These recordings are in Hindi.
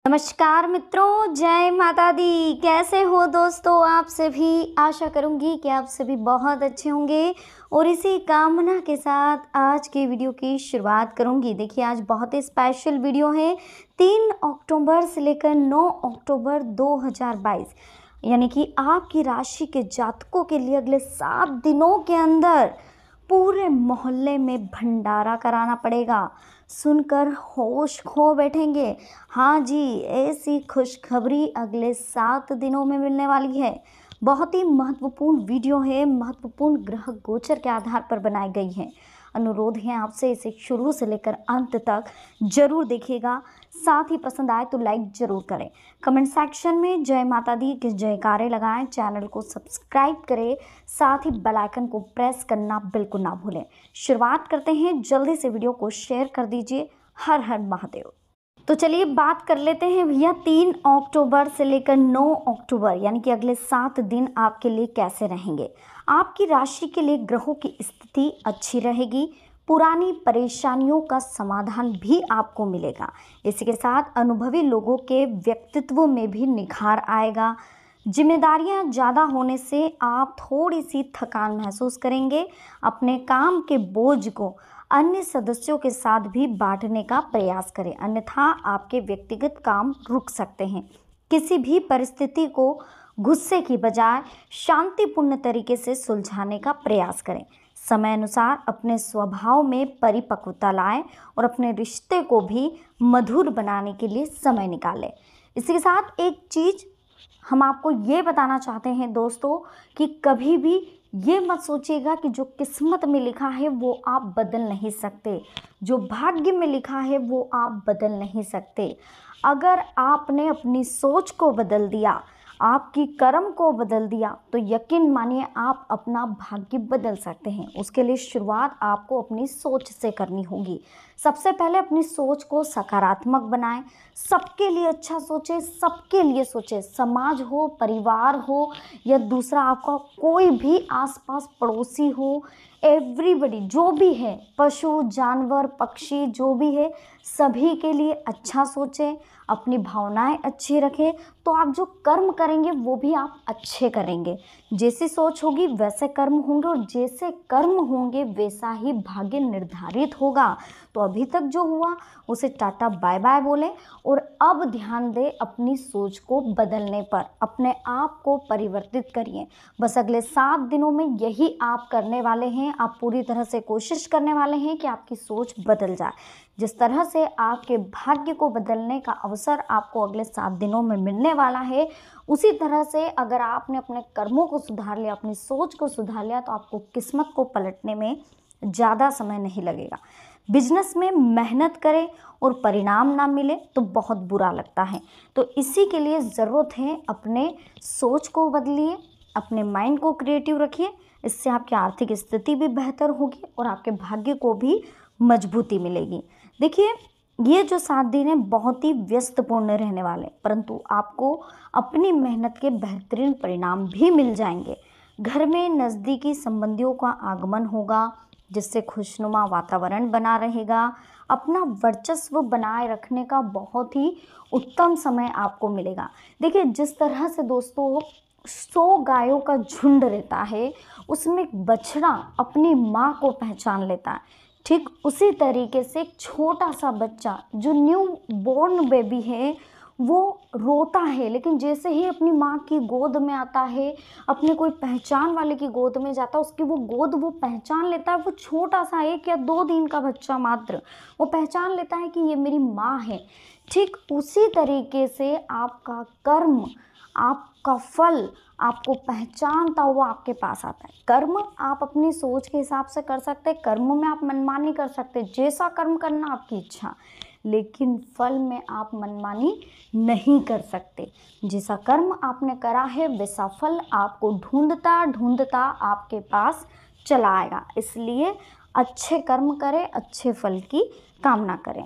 नमस्कार मित्रों, जय माता दी। कैसे हो दोस्तों आप सभी। आशा करूंगी कि आप सभी बहुत अच्छे होंगे और इसी कामना के साथ आज के वीडियो की शुरुआत करूंगी। देखिए आज बहुत ही स्पेशल वीडियो है। 3 अक्टूबर से लेकर 9 अक्टूबर 2022 यानी कि आपकी राशि के जातकों के लिए अगले 7 दिनों के अंदर पूरे मोहल्ले में भंडारा कराना पड़ेगा। सुनकर होश खो बैठेंगे। हाँ जी, ऐसी खुशखबरी अगले 7 दिनों में मिलने वाली है। बहुत ही महत्वपूर्ण वीडियो है, महत्वपूर्ण ग्रह गोचर के आधार पर बनाई गई है। अनुरोध है आपसे इसे शुरू से लेकर अंत तक जरूर देखिएगा। साथ ही पसंद आए तो लाइक जरूर करें। कमेंट सेक्शन में जय माता दी के जयकारे लगाएं। चैनल को सब्सक्राइब करें। साथ ही बेल आइकन को प्रेस करना बिल्कुल ना भूलें। शुरुआत करते हैं, जल्दी से वीडियो को शेयर कर दीजिए। हर हर महादेव। तो चलिए बात कर लेते हैं भैया 3 अक्टूबर से लेकर 9 अक्टूबर यानी कि अगले 7 दिन आपके लिए कैसे रहेंगे। आपकी राशि के लिए ग्रहों की स्थिति अच्छी रहेगी। पुरानी परेशानियों का समाधान भी आपको मिलेगा। इसी के साथ अनुभवी लोगों के व्यक्तित्व में भी निखार आएगा। जिम्मेदारियां ज़्यादा होने से आप थोड़ी सी थकान महसूस करेंगे। अपने काम के बोझ को अन्य सदस्यों के साथ भी बांटने का प्रयास करें, अन्यथा आपके व्यक्तिगत काम रुक सकते हैं। किसी भी परिस्थिति को गुस्से की बजाय शांतिपूर्ण तरीके से सुलझाने का प्रयास करें। समय अनुसार अपने स्वभाव में परिपक्वता लाएं और अपने रिश्ते को भी मधुर बनाने के लिए समय निकालें। इसी के साथ एक चीज़ हम आपको ये बताना चाहते हैं दोस्तों कि कभी भी ये मत सोचिएगा कि जो किस्मत में लिखा है वो आप बदल नहीं सकते, जो भाग्य में लिखा है वो आप बदल नहीं सकते। अगर आपने अपनी सोच को बदल दिया, आपकी कर्म को बदल दिया, तो यकीन मानिए आप अपना भाग्य बदल सकते हैं। उसके लिए शुरुआत आपको अपनी सोच से करनी होगी। सबसे पहले अपनी सोच को सकारात्मक बनाएं। सबके लिए अच्छा सोचें, सबके लिए सोचें। समाज हो, परिवार हो या दूसरा आपका कोई भी आसपास पड़ोसी हो, एवरीबडी जो भी है, पशु जानवर पक्षी जो भी है, सभी के लिए अच्छा सोचें। अपनी भावनाएं अच्छी रखें तो आप जो कर्म करेंगे वो भी आप अच्छे करेंगे। जैसी सोच होगी वैसे कर्म होंगे और जैसे कर्म होंगे वैसा ही भाग्य निर्धारित होगा। तो अभी तक जो हुआ उसे टाटा बाय बाय बोलें और अब ध्यान दें अपनी सोच को बदलने पर। अपने आप को परिवर्तित करिए। बस अगले 7 दिनों में यही आप करने वाले हैं। आप पूरी तरह से कोशिश करने वाले हैं कि आपकी सोच बदल जाए। जिस तरह से आपके भाग्य को बदलने का अवसर आपको अगले 7 दिनों में मिलने वाला है, उसी तरह से अगर आपने अपने कर्मों को सुधार लिया, अपनी सोच को सुधार लिया, तो आपको किस्मत को पलटने में ज़्यादा समय नहीं लगेगा। बिजनेस में मेहनत करें और परिणाम ना मिले तो बहुत बुरा लगता है। तो इसी के लिए ज़रूरत है अपने सोच को बदलिए, अपने माइंड को क्रिएटिव रखिए। इससे आपकी आर्थिक स्थिति भी बेहतर होगी और आपके भाग्य को भी मजबूती मिलेगी। देखिए ये जो 7 दिन है बहुत ही व्यस्तपूर्ण रहने वाले, परंतु आपको अपनी मेहनत के बेहतरीन परिणाम भी मिल जाएंगे। घर में नज़दीकी संबंधियों का आगमन होगा जिससे खुशनुमा वातावरण बना रहेगा। अपना वर्चस्व बनाए रखने का बहुत ही उत्तम समय आपको मिलेगा। देखिए जिस तरह से दोस्तों 100 गायों का झुंड रहता है, उसमें एक बछड़ा अपनी माँ को पहचान लेता है, ठीक उसी तरीके से एक छोटा सा बच्चा जो न्यू बॉर्न बेबी है वो रोता है, लेकिन जैसे ही अपनी माँ की गोद में आता है, अपने कोई पहचान वाले की गोद में जाता है, उसकी वो गोद वो पहचान लेता है। वो छोटा सा 1 या 2 दिन का बच्चा मात्र वो पहचान लेता है कि ये मेरी माँ है। ठीक उसी तरीके से आपका कर्म, आपका फल आपको पहचानता हुआ आपके पास आता है। कर्म आप अपनी सोच के हिसाब से कर सकते हैं, कर्म में आप मनमानी कर सकते हैं, जैसा कर्म करना आपकी इच्छा, लेकिन फल में आप मनमानी नहीं कर सकते। जैसा कर्म आपने करा है वैसा फल आपको ढूंढता ढूंढता आपके पास चला आएगा। इसलिए अच्छे कर्म करें, अच्छे फल की कामना करें।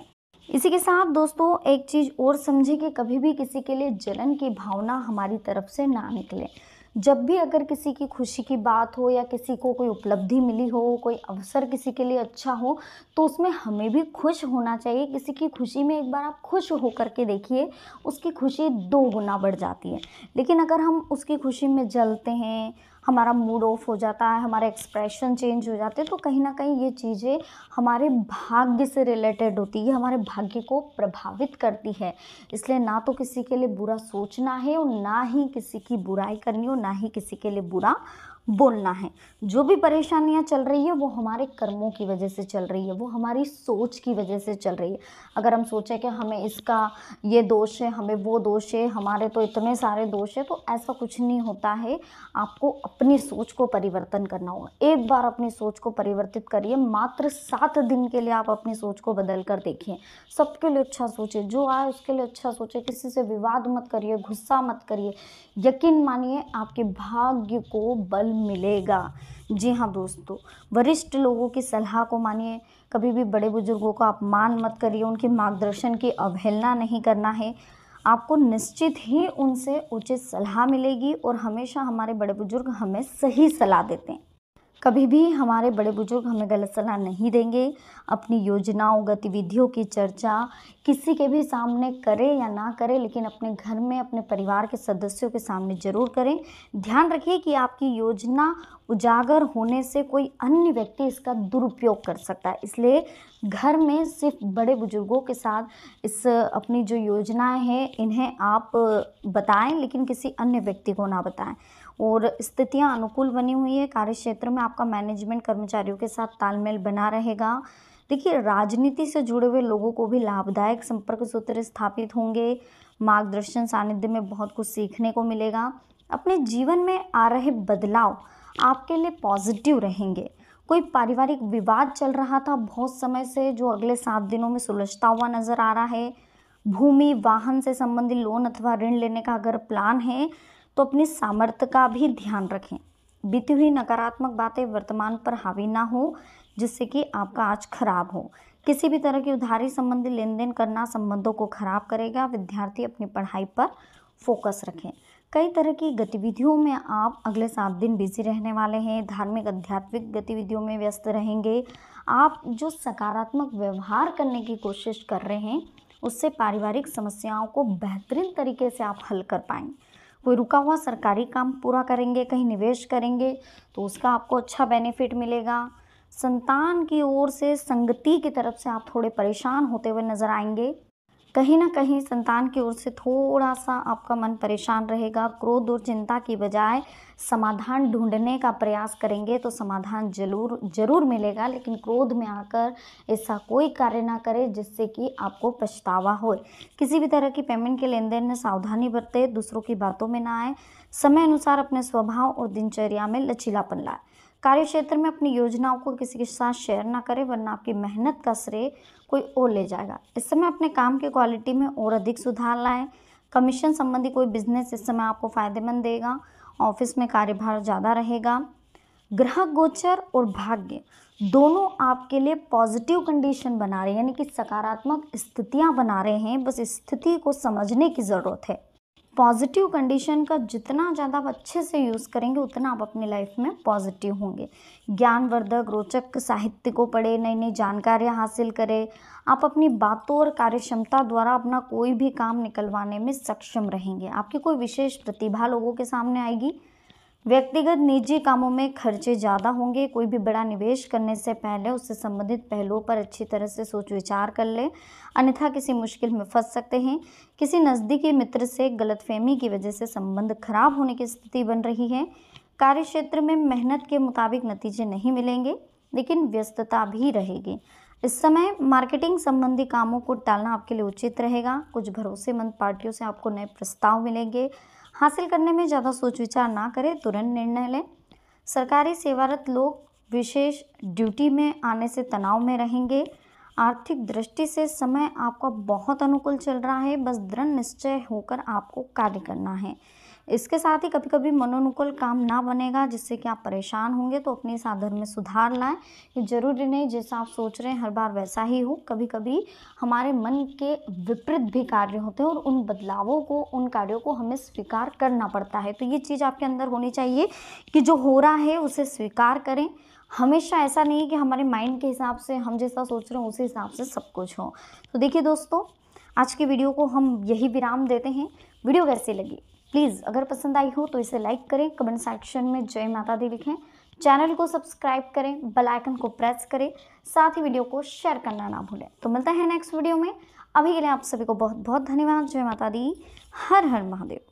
इसी के साथ दोस्तों एक चीज़ और समझें कि कभी भी किसी के लिए जलन की भावना हमारी तरफ से ना निकले। जब भी अगर किसी की खुशी की बात हो या किसी को कोई उपलब्धि मिली हो, कोई अवसर किसी के लिए अच्छा हो, तो उसमें हमें भी खुश होना चाहिए। किसी की खुशी में एक बार आप खुश होकर के देखिए, उसकी खुशी 2 गुना बढ़ जाती है। लेकिन अगर हम उसकी खुशी में जलते हैं, हमारा मूड ऑफ हो जाता है, हमारे एक्सप्रेशन चेंज हो जाते हैं, तो कहीं ना कहीं ये चीज़ें हमारे भाग्य से रिलेटेड होती है, हमारे भाग्य को प्रभावित करती है। इसलिए ना तो किसी के लिए बुरा सोचना है और ना ही किसी की बुराई करनी हो, ना ही किसी के लिए बुरा बोलना है। जो भी परेशानियां चल रही है वो हमारे कर्मों की वजह से चल रही है, वो हमारी सोच की वजह से चल रही है। अगर हम सोचें कि हमें इसका ये दोष है, हमें वो दोष है, हमारे तो इतने सारे दोष है, तो ऐसा कुछ नहीं होता है। आपको अपनी सोच को परिवर्तन करना होगा। एक बार अपनी सोच को परिवर्तित करिए, मात्र 7 दिन के लिए आप अपनी सोच को बदल कर देखिए। सबके लिए अच्छा सोचिए, जो आए उसके लिए अच्छा सोचिए, किसी से विवाद मत करिए, गुस्सा मत करिए। यकीन मानिए आपके भाग्य को बल मिलेगा। जी हाँ दोस्तों, वरिष्ठ लोगों की सलाह को मानिए। कभी भी बड़े बुजुर्गों का अपमान मत करिए, उनके मार्गदर्शन की अवहेलना नहीं करना है। आपको निश्चित ही उनसे उचित सलाह मिलेगी और हमेशा हमारे बड़े बुजुर्ग हमें सही सलाह देते हैं। कभी भी हमारे बड़े बुजुर्ग हमें गलत सलाह नहीं देंगे। अपनी योजनाओं, गतिविधियों की चर्चा किसी के भी सामने करें या ना करें, लेकिन अपने घर में अपने परिवार के सदस्यों के सामने ज़रूर करें। ध्यान रखिए कि आपकी योजना उजागर होने से कोई अन्य व्यक्ति इसका दुरुपयोग कर सकता है। इसलिए घर में सिर्फ बड़े बुजुर्गों के साथ इस अपनी जो योजनाएं हैं इन्हें आप बताएं, लेकिन किसी अन्य व्यक्ति को ना बताएं। और स्थितियां अनुकूल बनी हुई है। कार्य क्षेत्र में आपका मैनेजमेंट कर्मचारियों के साथ तालमेल बना रहेगा। देखिए, राजनीति से जुड़े हुए लोगों को भी लाभदायक संपर्क सूत्र स्थापित होंगे। मार्गदर्शन सानिध्य में बहुत कुछ सीखने को मिलेगा। अपने जीवन में आ रहे बदलाव आपके लिए पॉजिटिव रहेंगे। कोई पारिवारिक विवाद चल रहा था बहुत समय से, जो अगले 7 दिनों में सुलझता हुआ नजर आ रहा है। भूमि, वाहन से संबंधित लोन अथवा ऋण लेने का अगर प्लान है तो अपनी सामर्थ्य का भी ध्यान रखें। बीती हुई नकारात्मक बातें वर्तमान पर हावी ना हो, जिससे कि आपका आज खराब हो। किसी भी तरह की उधारी संबंधी लेन देन करना संबंधों को खराब करेगा। विद्यार्थी अपनी पढ़ाई पर फोकस रखें। कई तरह की गतिविधियों में आप अगले 7 दिन बिजी रहने वाले हैं। धार्मिक आध्यात्मिक गतिविधियों में व्यस्त रहेंगे। आप जो सकारात्मक व्यवहार करने की कोशिश कर रहे हैं, उससे पारिवारिक समस्याओं को बेहतरीन तरीके से आप हल कर पाएंगे। कोई रुका हुआ सरकारी काम पूरा करेंगे, कहीं निवेश करेंगे तो उसका आपको अच्छा बेनिफिट मिलेगा। संतान की ओर से संगति की तरफ से आप थोड़े परेशान होते हुए नजर आएंगे। कहीं ना कहीं संतान की ओर से थोड़ा सा आपका मन परेशान रहेगा। क्रोध और चिंता की बजाय समाधान ढूंढने का प्रयास करेंगे तो समाधान जरूर मिलेगा, लेकिन क्रोध में आकर ऐसा कोई कार्य ना करें जिससे कि आपको पछतावा हो। किसी भी तरह की पेमेंट के लेन देन में सावधानी बरतें, दूसरों की बातों में ना आए। समय अनुसार अपने स्वभाव और दिनचर्या में लचीलापन लाए। कार्य क्षेत्र में अपनी योजनाओं को किसी के साथ शेयर ना करें, वरना आपकी मेहनत का श्रेय कोई और ले जाएगा। इस समय अपने काम की क्वालिटी में और अधिक सुधार लाएं। कमीशन संबंधी कोई बिजनेस इस समय आपको फायदेमंद देगा। ऑफिस में कार्यभार ज़्यादा रहेगा। ग्रह गोचर और भाग्य दोनों आपके लिए पॉजिटिव कंडीशन बना रहे हैं, यानी कि सकारात्मक स्थितियां बना रहे हैं। बस स्थिति को समझने की ज़रूरत है। पॉजिटिव कंडीशन का जितना ज़्यादा आप अच्छे से यूज़ करेंगे उतना आप अपनी लाइफ में पॉजिटिव होंगे। ज्ञानवर्धक रोचक साहित्य को पढ़ें, नई नई जानकारियाँ हासिल करें। आप अपनी बातों और कार्यक्षमता द्वारा अपना कोई भी काम निकलवाने में सक्षम रहेंगे। आपकी कोई विशेष प्रतिभा लोगों के सामने आएगी। व्यक्तिगत निजी कामों में खर्चे ज़्यादा होंगे। कोई भी बड़ा निवेश करने से पहले उससे संबंधित पहलुओं पर अच्छी तरह से सोच विचार कर लें, अन्यथा किसी मुश्किल में फंस सकते हैं। किसी नज़दीकी मित्र से गलतफहमी की वजह से संबंध खराब होने की स्थिति बन रही है। कार्य क्षेत्र में मेहनत के मुताबिक नतीजे नहीं मिलेंगे, लेकिन व्यस्तता भी रहेगी। इस समय मार्केटिंग संबंधी कामों को टालना आपके लिए उचित रहेगा। कुछ भरोसेमंद पार्टियों से आपको नए प्रस्ताव मिलेंगे। हासिल करने में ज़्यादा सोच विचार ना करें, तुरंत निर्णय लें। सरकारी सेवारत लोग विशेष ड्यूटी में आने से तनाव में रहेंगे। आर्थिक दृष्टि से समय आपका बहुत अनुकूल चल रहा है। बस दृढ़ निश्चय होकर आपको कार्य करना है। इसके साथ ही कभी कभी मनोनुकूल काम ना बनेगा जिससे कि आप परेशान होंगे, तो अपनी साधन में सुधार लाएं। ये जरूरी नहीं जैसा आप सोच रहे हैं हर बार वैसा ही हो, कभी कभी हमारे मन के विपरीत भी कार्य होते हैं और उन बदलावों को, उन कार्यों को हमें स्वीकार करना पड़ता है। तो ये चीज़ आपके अंदर होनी चाहिए कि जो हो रहा है उसे स्वीकार करें। हमेशा ऐसा नहीं कि हमारे माइंड के हिसाब से हम जैसा सोच रहे हैं उसी हिसाब से सब कुछ हो। तो देखिए दोस्तों, आज की वीडियो को हम यही विराम देते हैं। वीडियो कैसी लगी प्लीज़ अगर पसंद आई हो तो इसे लाइक करें, कमेंट सेक्शन में जय माता दी लिखें, चैनल को सब्सक्राइब करें, बेल आइकन को प्रेस करें, साथ ही वीडियो को शेयर करना ना भूलें। तो मिलता है नेक्स्ट वीडियो में। अभी के लिए आप सभी को बहुत बहुत धन्यवाद। जय माता दी, हर हर महादेव।